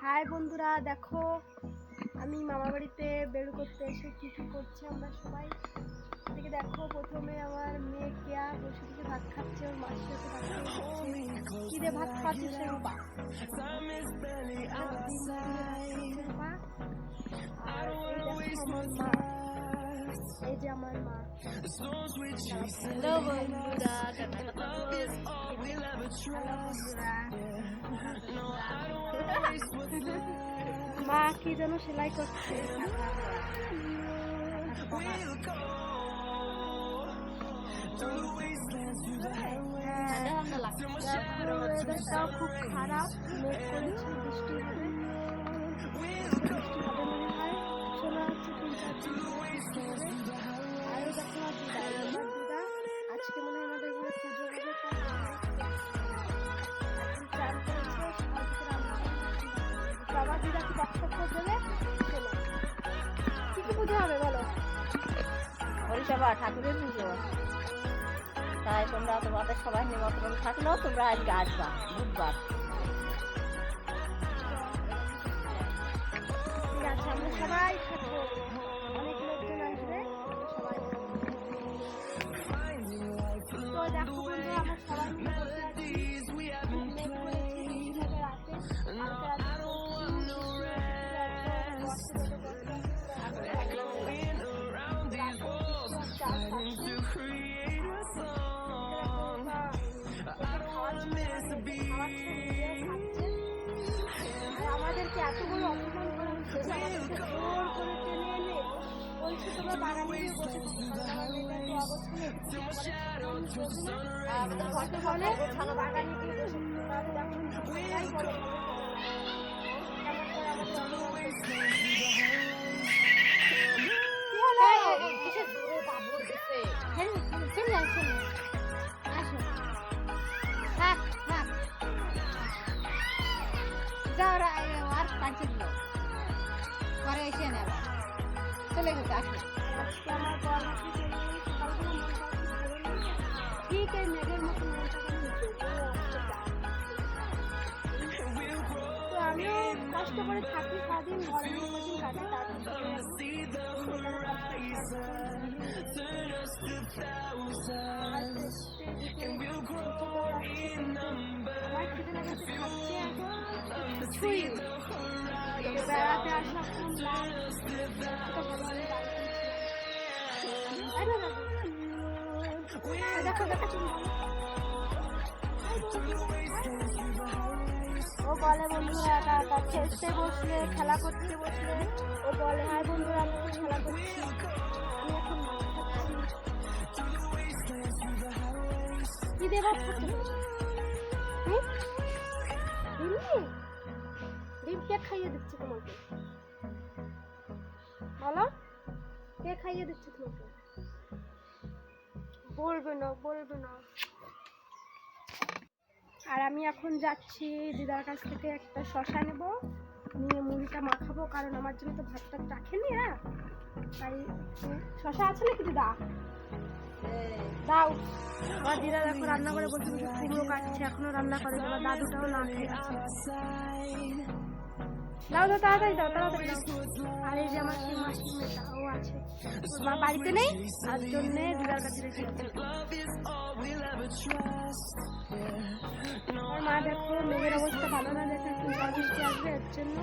High বন্ধুরা, দেখো আমি মামা বাড়িতে বের করতে এসে কি কি করছে আমরা সবাই থেকে দেখো। প্রথমে আমার মেয়ে কেয়া বসে থেকে ভাত খাচ্ছে, ওর মার সাথে ভাত খাচ্ছে। কি রে ভাত খাচ্ছিস রূপা? আর এই যে আমার মা। হ্যালো বন্ধুরা, মা কি যেন সেলাই করছে। খুব খারাপ, মেঘ করেছে, বৃষ্টি হবে মনে হয়, শোনা হচ্ছে 3-4 দিন হবে। আরো দেখো দিদা আজকে মনে হয় আমাদের ঘরে পুজো হবে, বাবা দিদা কি বক্তব্য দেবে শোনো। কি কি পুজো হবে বলো? হরিসভা ঠাকুরের পুজো, তাই তোমরা তোমাদের সবাই নিমন্ত্রণ থাকলো, তোমরা আজকে আসবা বুধবার। ঠিক আছে, আমরা সবাই থাকবো, অনেক লোকজন আসবে, সবাই তো দেখো বন্ধুরা আমরা সবাই মিলে বসে আছি। আমাদেরকে এত বড় অপমান করা হচ্ছে, আমাদেরকে জোর করে টেনে এনে বলছে তোমরা বাগানে গিয়ে বসে বাগানে গিয়ে বসে পরে এসে নেবা চলে গেছে। আসো ঠিক এই মেঘের মতো তো আমিও কষ্ট করে থাকি সারাদিন, ঘরের মধ্যে কাটে, বেড়াতে আসা দেখো দেখো ও বলে বন্ধুরা একা একা খেলতে বসলে, খেলা করতে বসলে ও বলে হাই বন্ধুরা আমি খেলা করছি, আমি এখন কি দেবার ডিম কে খাইয়ে দিচ্ছে তোমাকে? বলো কে খাইয়ে দিচ্ছে তোমাকে? বলবে না। আর আমি এখন যাচ্ছি দিদার কাছ থেকে একটা শশা নেব, নিয়ে মুড়িটা মাখাবো, কারণ আমার জন্য তো ভাতটা রাখেনি। হ্যাঁ তাই শশা আছে নাকি দিদা? দাও। আমার দিদা দেখো রান্না করে বসে বসে কুমড়ো কাটছে, এখনো রান্না করে, আমার দাদুটাও না খেয়ে আছে। দাও তাড়াতাড়ি দাও। আর এই যে আমার সেই মাসির মেয়েটা ও আছে, মা বাড়িতে নেই, তার জন্য দিদার কাছে রেখে আমার মা দেখো মেয়ের অবস্থা ভালো না, দেখে বৃষ্টি আসবে, এর জন্য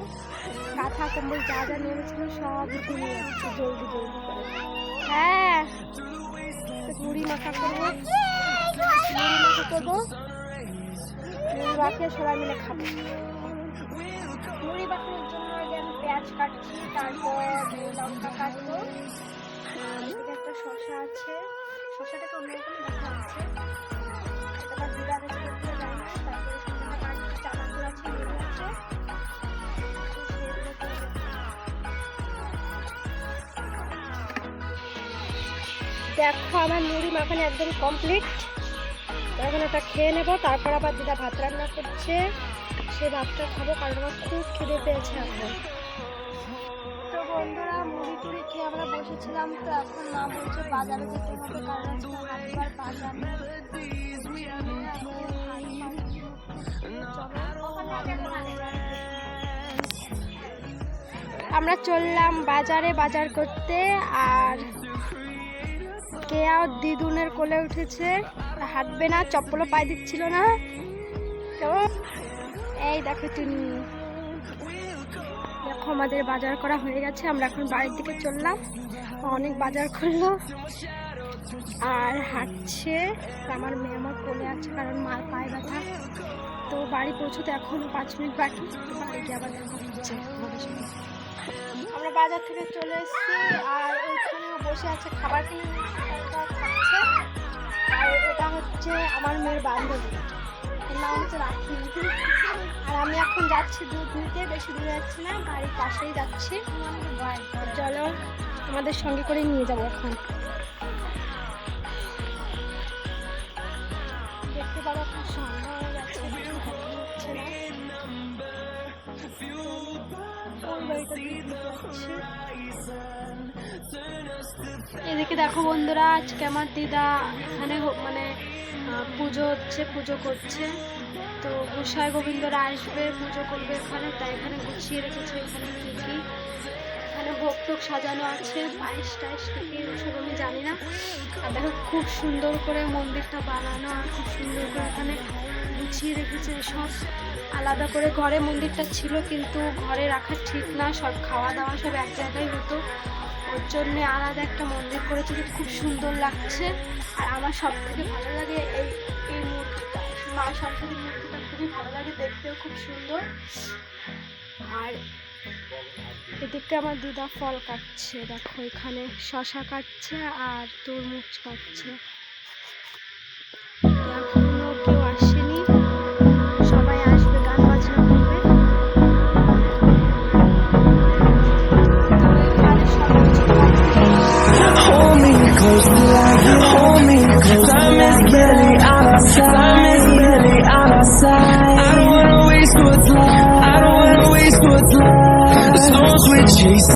কাঁথা কম্বল যা যা নেমেছিল সব উঠে নিয়ে যাচ্ছে জলদি করে। হ্যাঁ মুড়ি মাখা করবো, মুড়ি মাখিয়ে সবাই মিলে খাবো। মুড়ি মাখানোর জন্য আগে আমি পেঁয়াজ কাটছি, তারপর লঙ্কা কাটবো, একটা শশা আছে, শশাটাকে অন্যরকম দেখা যাচ্ছে, এটা জিরা বেশি করতে যায় না, তারপরে শশাটা কাটছি, চানাচুর আছে, লেবু আছে। দেখো আমার মুড়ি মাখানো একদম কমপ্লিট, এখন এটা খেয়ে নেবো, তারপর আবার দিদা ভাত রান্না করছে, সে ভাতটা খাবো, কারণ আমার খুব খিদে পেয়েছে এখন। তো বন্ধুরা মুড়ি টুড়ি খেয়ে আমরা বসেছিলাম, তো এখন মা বলছে বাজারে যেতে হবে, কারণ আজকে হাটবার বাজার। আমরা চললাম বাজারে বাজার করতে। আর কেয়াও দিদুনের কোলে উঠেছে, হাঁটবে না, চপ্পলও পায়ে দিচ্ছিল না। কেমন এই দেখো টুনি, দেখো আমাদের বাজার করা হয়ে গেছে। আমরা এখন বাড়ির দিকে চললাম। অনেক বাজার করলো আর হাঁটছে। আমার মেয়ে আমার কোলে আছে কারণ মার পায়ে ব্যথা। তো বাড়ি পৌঁছতে এখনো 5 মিনিট বাকি। বাড়ি গিয়ে আবার দেখা হচ্ছে। আমরা বাজার থেকে চলে এসেছি আর ওইখানেও বসে আছে, খাবার কিনে খাচ্ছে। আর এটা হচ্ছে আমার মেয়ের বান্ধবী, এর নাম হচ্ছে রাখি। আর আমি এখন যাচ্ছি দুধ নিতে, বেশি দূরে যাচ্ছি না, বাড়ির পাশেই যাচ্ছি। চলো তোমাদের সঙ্গে করে নিয়ে যাবো। এখন দেখতে পাবো খুব সন্ধ্যা হয়ে গেছে, হচ্ছে না। এদিকে দেখো বন্ধুরা, আজকে আমার দিদা এখানে মানে পুজো হচ্ছে, পুজো করছে। তো গোসাই গোবিন্দরা আসবে, পুজো করবে এখানে, তাই এখানে গুছিয়ে রেখেছে। এখানে কি কি এখানে ভোগ টোগ সাজানো আছে, পায়েস টাইস কি ওসব আমি জানি না। আর দেখো খুব সুন্দর করে মন্দিরটা বানানো, আর খুব সুন্দর করে এখানে গুছিয়ে রেখেছে সব। আলাদা করে ঘরে মন্দিরটা ছিল, কিন্তু ঘরে রাখা ঠিক না, সব খাওয়া দাওয়া সব এক জায়গায় হতো। ওর জন্যে আলাদা একটা মন্দির করেছে, খুব সুন্দর লাগছে। আর আমার সব থেকে ভালো লাগে এই মূর্তিটা, মা সরস্বতীর মূর্তিটা খুবই ভালো লাগে, দেখতেও খুব সুন্দর। আর এদিকে আমার দিদা ফল কাটছে, দেখো এখানে শশা কাটছে আর তরমুজ কাটছে। এখনো কেউ আসেনি, সবাই আসবে, গান বাজনা করবে। Chase